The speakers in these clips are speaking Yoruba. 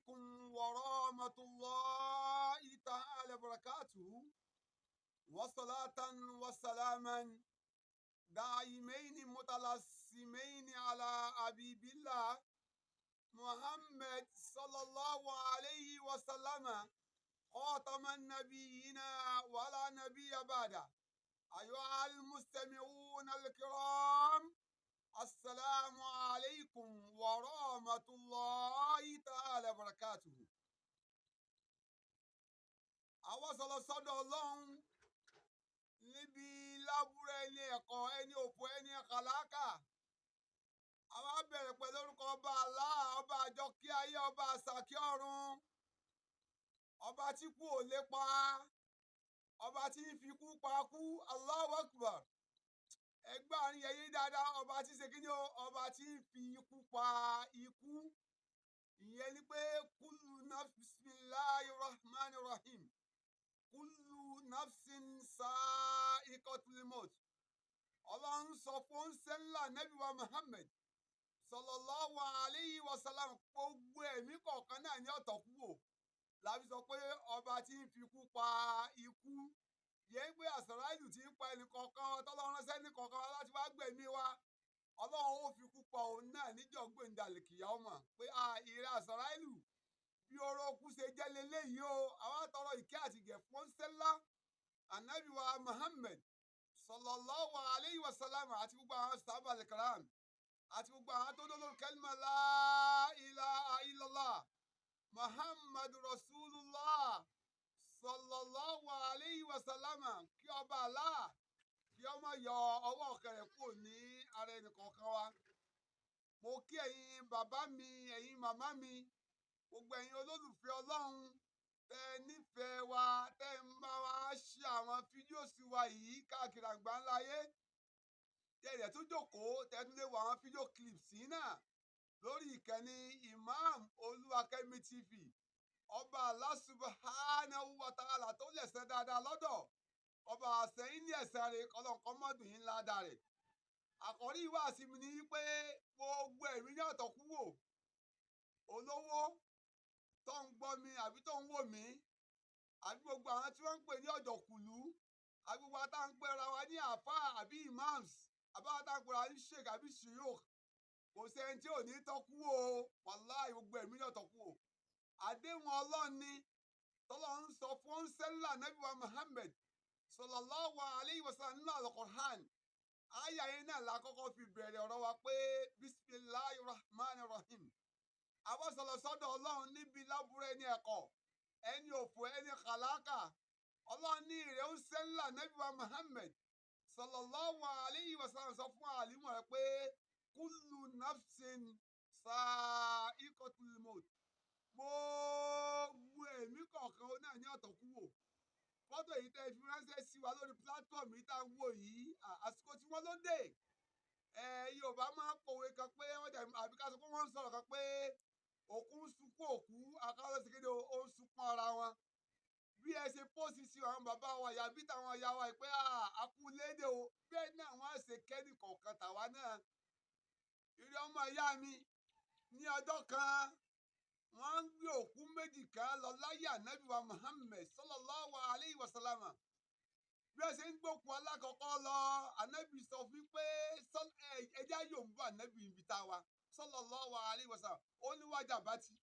عليكم ورحمة الله تعالى وبركاته وصلاة وسلاما دائمين متلازمين على حبيب الله محمد صلى الله عليه وسلم خاتم النبيين ولا نبي بعده. أيها المستمعون الكرام، السلام عليكم ورحمة الله تعالى وبركاته. Àwọn sọ̀rọ̀ sọ́dọ̀ Ọlọ́run níbi lábúrò ẹni ẹ̀kọ́ ẹni òfò ẹni kàlákà. Àwa bẹ̀rẹ̀ pẹ̀lú orúkọ ọba Allah, ọba àjọkí ayé, ọba àsàkí ọ̀run, ọba tí kú ò lè pa, ọba tí ń fi kú pa kú. Allahu Akbar. Ẹgbẹ́ àárín yẹyẹ dáadáa, ọba tí ṣe kí ni o, ọba tí ń fi ikú pa ikú. Ìyẹn ni pé kúlù bismillahir rahmanir rahim. Kúlù nafsin sa'iqatul maut. Ọlọ́run sọ fún sẹ́ńlá Nábì wa Muhammad sallallahu alayhi wa sallam, gbogbo ẹ̀mí kọ̀ọ̀kan náà ní ọ̀tọ̀ kú wò. Làbí sọ pé ọba tí ń fi ikú pa ikú. Yẹn pé àsàrà ìlú tí ń pa ẹnì kọ̀ọ̀kan tọ́lọ́run ránṣẹ́ ní kọ̀ọ̀kan láti wá gbẹ̀mí wa. Ọlọ́run ó fi ikú pa òun náà níjọ́ gbẹ̀ǹdàlẹ̀ kìyàmọ̀ pé ìrẹ́ àsàrà ìlú bí oró kú ṣe jẹ́ leléyìí o. Àwọn àtọrọ ìkẹ́ àti ìgẹ̀ fún sẹ́lá Ànábì wa Muhammad sallallahu alayhi wa sallam àti gbogbo àwọn sàhábà kiram àti gbogbo àwọn tó dólórí kẹ́límà la ilaha illallah Muhammadu Rasulullah sallallahu alayhi wa sallam. Kí ọba Allah kí ọmọ yọ ọwọ́ ọ̀kẹ́rẹ́ kúrò ní ara ẹnì kọ̀ọ̀kan wa. Mo kí ẹ̀yin bàbá mi, ẹ̀yin màmá mi, gbogbo ẹ̀yin olólùfẹ́ Ọlọ́run tẹ́ nífẹ̀ẹ́ wa, tẹ́ ń bá wa ṣe àwọn fídíò sí wa yìí káàkiri àgbáńlá ayé. Tẹ́lẹ̀ tó jókòó tẹ́ tún lè wo àwọn fídíò clips yìí náà lórí ìkànnì Imàm Oluwakemi TV. Ọba Allah subhanahu wa ta'ala tó lẹ̀sẹ̀ dáadáa lọ́dọ̀. Ọba àsẹ̀yìn ní ẹ̀sẹ̀ rẹ̀ kọ́lọ́nkọ́ mọ́dún yín ládàá rẹ̀. Àkọ́rí ìwáàsí mi ni pé gbogbo ẹ̀mí ní ọ̀tọ̀ kú wò. Olówó tó ń gbọ́ mi àbí tó ń wò mí, àbí gbogbo àwọn tí wọ́n ń pè ní ọ̀jọ̀kùlú, àbí gbogbo àwọn tá ń pera wa ní àfáà àbí imams, àbí àwọn tá ń pera ní sheikh àbí shuyukh. Kò sẹ́ni tí ò ní tọ́kú o. Wàláhì gbogbo ẹ̀mí ní ọ̀tọ̀ kú o. Àdéhùn Ọlọ́run ni tọ́lọ́run sọ fún sẹ́lá Nábì wa Muhammad sallallahu alayhi wa sallam nínú al-Qur'an. Àyà yẹn náà la kọ́kọ́ fi bẹ̀rẹ̀ ọ̀rọ̀ wa pé bismillahir rahmanir rahim. Àwọn sọ̀rọ̀ sọ́dọ̀ Ọlọ́run níbi lábúrò ẹni ẹ̀kọ́ ẹni òfò ẹni kàlákà. Ọlọ́run ní ìrẹ́ ń sẹ́lá Nábì wa Muhammad sallallahu alayhi wa sallam sọ fún àlímọ̀ rẹ̀ pé kullu nafsin sa'iqatul maut. Gbogbo ẹ̀mí kọ̀ọ̀kan náà ní ọ̀tọ̀ kú wò. Fọ́tò yìí tẹ́ fi ránṣẹ́ sí wa lórí platform yìí tá ń wò yìí, àsìkò tí wọ́n ló dé. Yorùbá máa ń pòwe kan pé wọ́n jẹ́ àbí ká sọ pé wọ́n ń sọ̀rọ̀ kan pé òkú ń sunkún òkú, àkàrà sí kéde ó ń sunkún ara wọn. Bí ẹ ṣe pósì sí àwọn bàbá wa yàbí táwọn ìyá wa pé àkú léde o, bẹ́ẹ̀ náà wọ́n á ṣe kẹ́ni kọ̀ọ̀kan tàwa náà. Ìrẹ́ ọmọ ìyá mi, ní ọjọ́ kan wọ́n ń gbé òkú méjì kan lọ láyé Ànábì wa Muhammad sallallahu alayhi wa sallam. Bí ẹ ṣe ń gbókù alákọ̀ọ́kọ́ lọ, Ànábì sọ fún pé ẹjẹ́ yòǹbó Ànábì ibi tá wa sallallahu alayhi wa sallam. Ó ní wájà bá ti.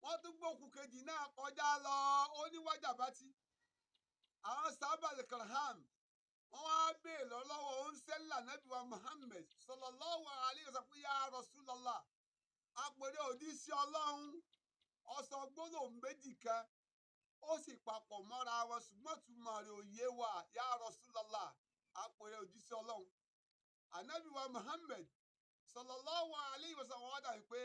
Wọ́n tún gbókù kejì náà kọjá lọ, ó ní wájà bá ti. Àwọn sàhábà kiram wọ́n wá béèrè lọ́wọ́ ó ń sẹ́lá Ànábì wa Muhammad sallallahu alayhi wa sallam pé ya Rasulullah, àpèrè òdíṣẹ́ Ọlọ́run ọ̀sán gbólóhùn méjì kan ó sì papọ̀ mọ́ra wọn ṣùgbọ́n túmọ̀ rẹ̀ ò yé wa ya Rasulullah, àpèrè òdíṣẹ́ Ọlọ́run. Ànábì wa Muhammad sallallahu alayhi wa sallam wọ́n dàbí pé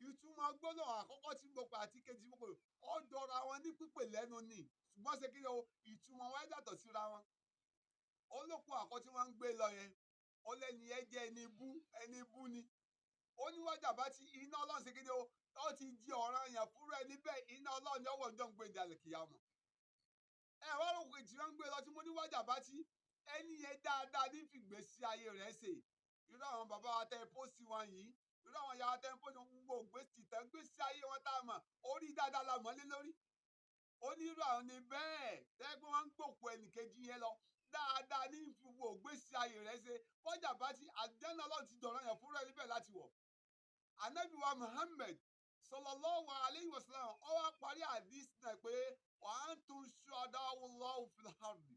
ìtumọ̀ gbólóhùn àkọ́kọ́ tí mo pè àti kejì mo pè ó jọra wọn ní pípè lẹ́nu ni, ṣùgbọ́n ṣe kí ni o, ìtumọ̀ wọn yàtọ̀ síra wọn. Olókùn àkọ́ tí wọ́n ń gbé lọ yẹn, ó lẹ́ni yẹn jẹ́ ẹni bú ni. Ó ní wájà bá ti iná Ọlọ́run ṣe kí ni o, ó ti di ọ̀ràn yẹn fúnra ẹni bẹ́ẹ̀, iná Ọlọ́run ni ọwọ́ ìjọ ń gbé ìdàlẹ̀ kìyàmọ̀. Wọ́n rò pé tí wọ́n ń gbé lọ tí mo ní wájà bá ti ẹni yẹn dáadáa ní fìgbésí ayé rẹ̀ ṣe. Irú àwọn bàbá wa tẹ pósì wọn yìí, irú àwọn ìyá tẹ́ ń fọ́nà gbogbo gbèsè ayé wọn tá a mọ̀ orí dáadáa la mọ̀ lé lórí onírú àwọn ni bẹ́ẹ̀ tẹ́gbọ́n wọn ń gbòkú ẹnìkejì yẹn lọ dáadáa ní gbogbo gbèsè ayé rẹ̀ ṣe fọ́jà bá ti àjẹ́nà ọlọ́run ti dọ̀rọ̀ yẹn fúnra ẹni bẹ́ẹ̀ láti wọ̀ Ànábì wa Muhammad sallallahu alayhi wa sallam ó wá parí àdìs náà pé wa antum shuhada'ullahi fil ardi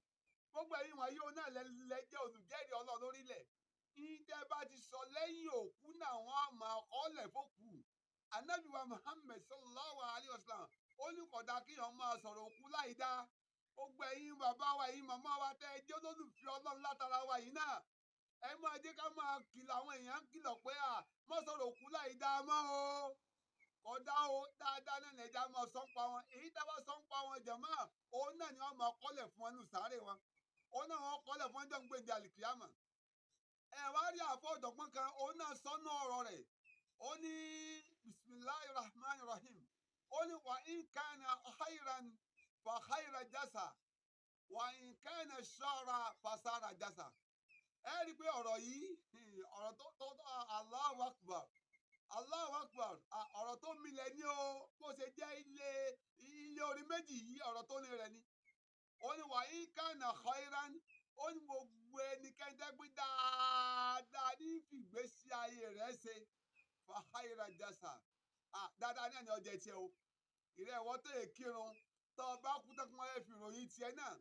gbogbo ẹ̀yin wọ̀nyí òun náà lẹ́jẹ́ olùjẹ́rìí ọlọ́run lórílẹ̀ ìtẹ́ bá ti sọ lẹ́yìn òkú náà wọ́n á máa kọ́lẹ̀ fókù Ànábì wa Muhammad sallallahu alayhi wa sallam ó ní kódà kíyàn máa sọ̀rọ̀ òkú láì dá gbogbo ẹ̀yin bàbá wa ẹ̀yin màmá wa tẹ́ ẹ jẹ́ olólùfẹ́ ọlọ́run látara wa yìí náà ẹ máa jẹ́ ká máa kìlọ̀ àwọn èèyàn ń kìlọ̀ pé mọ́ sọ̀rọ̀ òkú láì dá mọ́ o kódà o dáadáa náà lẹ́jà máa sọ ń pa wọn èyí tá a bá sọ ń pa wọn jàmá òun náà ni wọ́n máa kọ́lẹ̀ fún wọn nù sáré wọn òun náà wọ́n kọ́lẹ̀ fún ọjọ́ gbèǹde àlìkìyàmà ẹ wá rí àfọ ọ̀jọ̀gbọ́n kan òun náà sọ́nà ọ̀rọ̀ rẹ̀ ó ní bismillahir rahmanir rahim ó ní wa in kana khayran fa khayra jasa wa in kana sharra fa sara jasa ẹ rí i pé ọ̀rọ̀ yìí ọ̀rọ̀ tó Allahu Akbar Allahu Akbar ọ̀rọ̀ tó milẹ̀ ní o bó ṣe jẹ́ ilé orin méjì yìí ọ̀rọ̀ tó ní rẹ̀ ni ó ní wa in kana khayran ó ní gbogbo ẹnikẹ́ni tẹ́gbẹ́ dáadáa ní ìfìgbésí ayé rẹ̀ ṣe fa khayra jasa dáadáa ní ẹni ọjà tiẹ̀ o ìrẹ́ ìwọ́ tó yẹ kírun tó o bá kú tẹ́kun ẹ fi ròyìn tiẹ̀ náà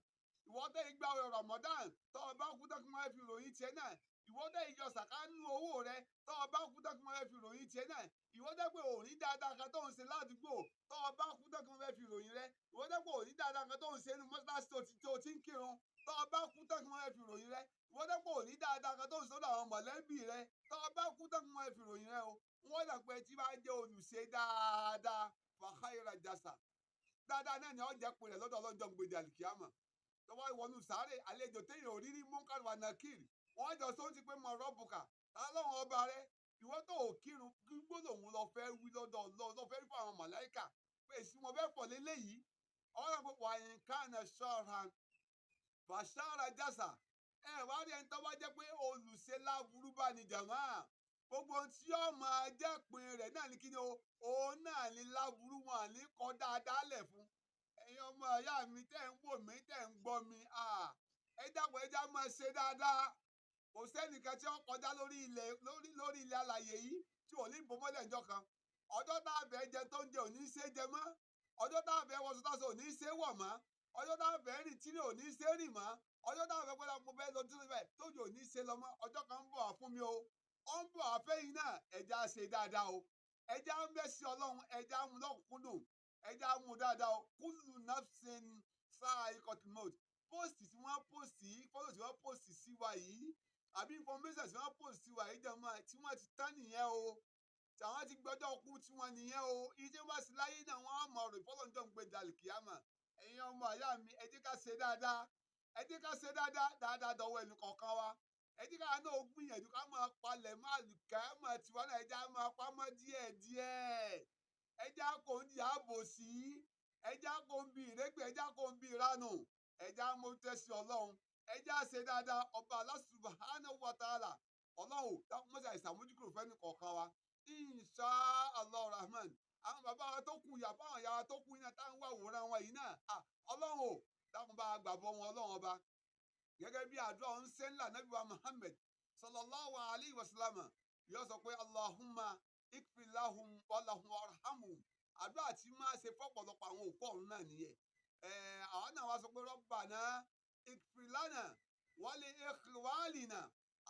ìwọ́ tó yẹ gbààwẹ̀ Ramadan tó o bá kú tẹ́kun ẹ fi ròyìn tiẹ̀ náà ìwọ́ tó yẹ yọ sàkánú owó rẹ tó o bá kú tẹ́kun ẹ fi ròyìn tiẹ̀ náà ìwọ́ tó pé òní dáadáa kan tó ń ṣe ládùúgbò tó o bá kú tẹ́kun ẹ fi ròyìn rẹ ìwọ́ tó pé òní dáadáa kan tó ń ṣe nínú mọ́ṣáláṣí tó ti ń kírun tó o bá kú tẹ́kun ẹ fi ròyìn rẹ ìwọ́ tó pé òní dáadáa kan tó ń sọ́dọ̀ àwọn mọ̀lẹ́bí rẹ tó o bá kú tẹ́kun ẹ fi ròyìn rẹ o wọ́n dà pé tí bá jẹ́ olùṣe dáadáa fa khayra jasa dáadáa náà ni ọ jẹ́ pé rẹ̀ lọ́dọ̀ ọlọ́jọ́ gbèdé àlìkíyàmà tọwọ́ ìwọ̀nù sáré àlejò téèyàn òrírí munkar wa nakir wọ́n jọ sóhun ti pé mọ rọ́bùkà tálọ́wọ́n ọba rẹ ìwọ tó ò kírun gbígbó lòun lọ fẹ́ wí lọ́dọ̀ lọ fẹ́ rí fún àwọn màláìkà pé èsì wọn fẹ́ pọ̀ léléyìí ọ̀rọ̀ pé wàyín kánà ṣọ́ra fàṣàrà jásà ẹ wá rí ẹni tó bá jẹ́ pé olùṣe láburú bá ní jàmá gbogbo tí ó máa jẹ́ pin rẹ̀ náà ní kí ni o òun náà ní láburú wọn ní kọ́ dáadáa lẹ̀ fún ẹ̀yin ọmọ ìyá mi tẹ́ ń wò mí tẹ́ ń gbọ́ mi ẹ dàpọ̀ ẹja máa ṣe dáadáa kò sẹ́nìkan tí ó kọjá lórí ilẹ̀ alàyè yìí tí ò ní ìbomọ́lẹ̀ ìjọ kan ọjọ́ tá a fẹ́ jẹ tó ń jẹ ò ní ṣe jẹ mọ́ ọjọ́ tá a fẹ́ wọṣọ táṣọ ò ní ṣe wọ̀ mọ́ ọjọ́ tá a fẹ́ rìn tí ò ní ṣe rìn mọ́ ọjọ́ tá a fẹ́ gbọ́dọ̀ mo fẹ́ lọ tí tójú ò ní ṣe lọ mọ́ ọjọ́ kan ń bọ̀ wá fún mi o ó ń bọ̀ àfẹ́yìn náà ẹja ṣe dáadáa o ẹja ń bẹ́ sí ọlọ́run ẹja ń mú lọ́kùnkúndùn ẹja ń mú dáadáa o kullu nafsin sa'iqatul maut póòsì tí wọ́n póòsì fọ́tò tí wọ́n póòsì sí wa yìí àbí information tí wọ́n póòsì sí wa yìí jẹ́ mọ́ tí wọ́n ti tán nìyẹn o tàwọn ti gbọ́dọ̀ kú tí wọ́n nìyẹn o ìdí wá sí láyé náà wọ́n á mọ̀ ọ̀rọ̀ ìfọ́lọ́njọ́ ń gbé dàlì kìámà ẹ̀yin ọmọ àyà mi ẹ jẹ́ ká ṣe dáadáa ẹ jẹ́ ká ṣe dáadáa dọ̀wọ́ ẹnì kọ̀ọ̀kan wa ẹ jẹ́ ká náà gbìyànjú ká máa palẹ̀ máa lù ká máa tiwa náà ẹ jẹ́ á máa pamọ́ díẹ̀díẹ̀ ẹ jẹ́ á kó ń di ààbò sí ẹ jẹ́ á kó ń bi ìrégbè ẹ jẹ́ á kó ń bi ìranù ẹ jẹ́ á mú tẹ́sí ọlọ́run ẹ jẹ́ á ṣe dáadáa ọba Allah subhanahu wa ta'ala ọlọ́run dákun mọ́sá ìsàmójúkúrò fẹ́ni kọ̀ọ̀kan wa insha Allah rahman àwọn bàbá wa tó kù yàbá àwọn ìyá wa tó kù iná táwọn wà wòran wọn yìí náà ọlọ́run ò dákun bá gbàgbọ́ wọn ọlọ́run ọba gẹ́gẹ́ bí àdúrà ń ṣe ńlá nàbí wa Muhammad sallallahu alayhi wa sallam yóò sọ pé Allahumma ikfir lahum walahum warhamhum àdúrà tí máa ṣe fọ́pọ̀lọpọ̀ àwọn òkú ọ̀run náà nìyẹn àwọn náà wá sọ pé Rabbana ikfir lana wa li ikhwanina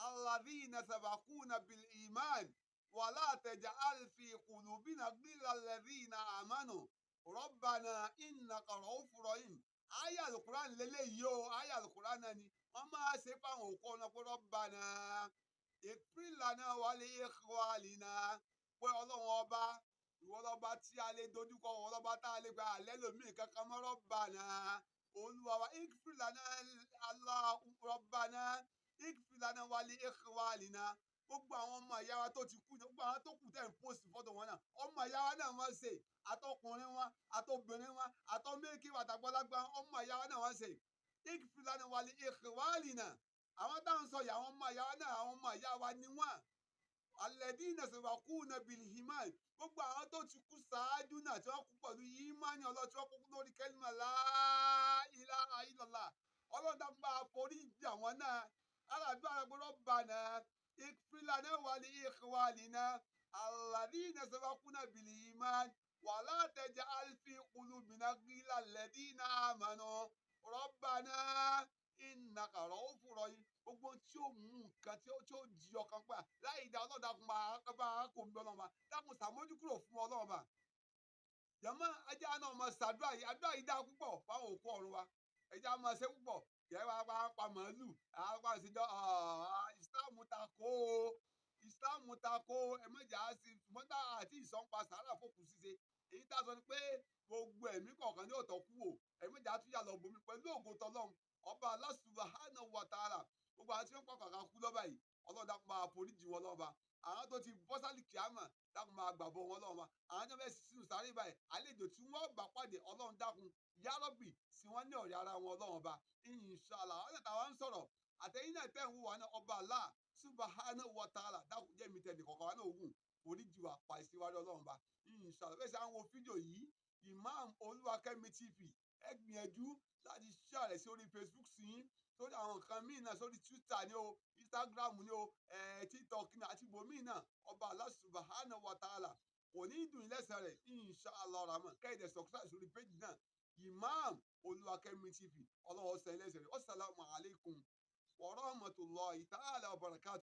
alladhina sabaquna bil iman wa la taj'al fi qulubina ghillan lilladhina amanu Rabbana innaka ra'ufur rahim àyá Al-Qur'an lélẹ́yìí o àyá Al-Qur'an náà ni wọ́n máa ṣe fáwọn òkú ọ̀nà pé Rabbana ikfir lana wa li ikhwanina pé ọlọ́run ọba ìwọ lọ́ba tí a lè dojúkọ ìwọ lọ́ba tá a lè gba àlẹ́ lòmíì kankan mọ́ Rabbana olúwa wa ikfir lana Rabbana ikfir lana wa li ikhwanina gbogbo àwọn ọmọ ìyá wa tó ti kú gbogbo àwọn tó kù tẹ̀ ń post fọ́tò wọn náà ọmọ ìyá wa náà wọ́n ṣe àtọkùnrin wọn àtobìnrin wọn àtọmẹ́kì àtàgbọ́lágbá ọmọ ìyá wa náà wọ́n ṣe ikfir lana wa li ikhwanina àwọn táwọn sọ yà àwọn ọmọ ìyá wa náà àwọn ọmọ ìyá wa ni wọ́n alladina sabaquna bil iman gbogbo àwọn tó ti kú ṣáájú náà tí wọ́n kú pẹ̀lú ìmánì Ọlọ́run tí wọ́n kú lórí kẹ́límà la ilaha illallah Ọlọ́run dákun bá forí jì àwọn náà aládùúgbò àgbọ̀rọ̀ bànà ìfìlànà wà ní ikhwanina alladina sabaquna bil iman wala taj'al fi qulubina ghillan lilladina amanu rabbana innaka ra'ufur rahim gbogbo tí ó mú nǹkan tí ó di ọkàn pa láì dá ọlọ́dàkùn bá kò ń bẹ ọlọ́run bá dákun ṣàmójú kúrò fún ọlọ́run bá jàmọ́ ajá náà máa ṣàdúrà yìí dá púpọ̀ fáwọn òkú ọ̀run wa ẹja máa ṣe púpọ̀ kẹ́ wá pa màálù àwọn àṣìjọ ìsìláàmù takò ẹ̀mẹ́jà sí mọ́tà àti ìsọ̀npa sàárà fòkù ṣíṣe èyí tá a sọ ni pé gbogbo ẹ̀mí kọ̀ọ̀kan ní òtọ̀ kú wò ẹ̀mẹ́jà tún yà lọ bomi pẹ̀lú ògo tọlọ́run ọba Allah subhanahu wa ta'ala gbogbo àwọn tí wọ́n pọ̀ kàkà kú lọ́ba yìí Ọlọ́run dákun máa foríjì wọn lọ́ba àwọn tó ti bọ́ sálì kìámà dákun máa gbàgbọ́ wọn lọ́ba àwọn tó fẹ́ sínú sáré báyìí àlejò tí wọ́n bá pàdé Ọlọ́run dákun yárọ́bì sí wọ́n ní ọ̀rẹ́ ara wọn Ọlọ́run ọba inshallah àwọn ẹ̀ta wa ń sọ̀rọ̀ àtẹ̀yìn náà tẹ̀ ń wò wá náà ọba Allah subhanahu wa ta'ala dákun jẹ́ mi tẹ̀lé kọ̀ọ̀kan wa náà wù foríjì wa pa ìsíwájú Ọlọ́run ọba inshallah bẹ́ẹ̀ sẹ́ àwọn fídíò yìí Imam Oluwakemi TV ẹ gbìyànjú láti share rẹ̀ sórí Facebook sí yín sórí àwọn nǹkan míì náà sórí Twitter ni o Instagram ni o TikTok ni àti ibòmíì náà ọba Allah subhanahu wa ta'ala kò ní dùn lẹ́sẹ̀ rẹ̀ inshallah rahman kẹ́hìndé subscribe sórí page náà Imam Oluwakemi TV ọlọ́wọ́ sẹ́yìn lẹ́sẹ̀ rẹ̀ wassalamu alaikum wa rahmatullahi ta'ala wa barakatuh.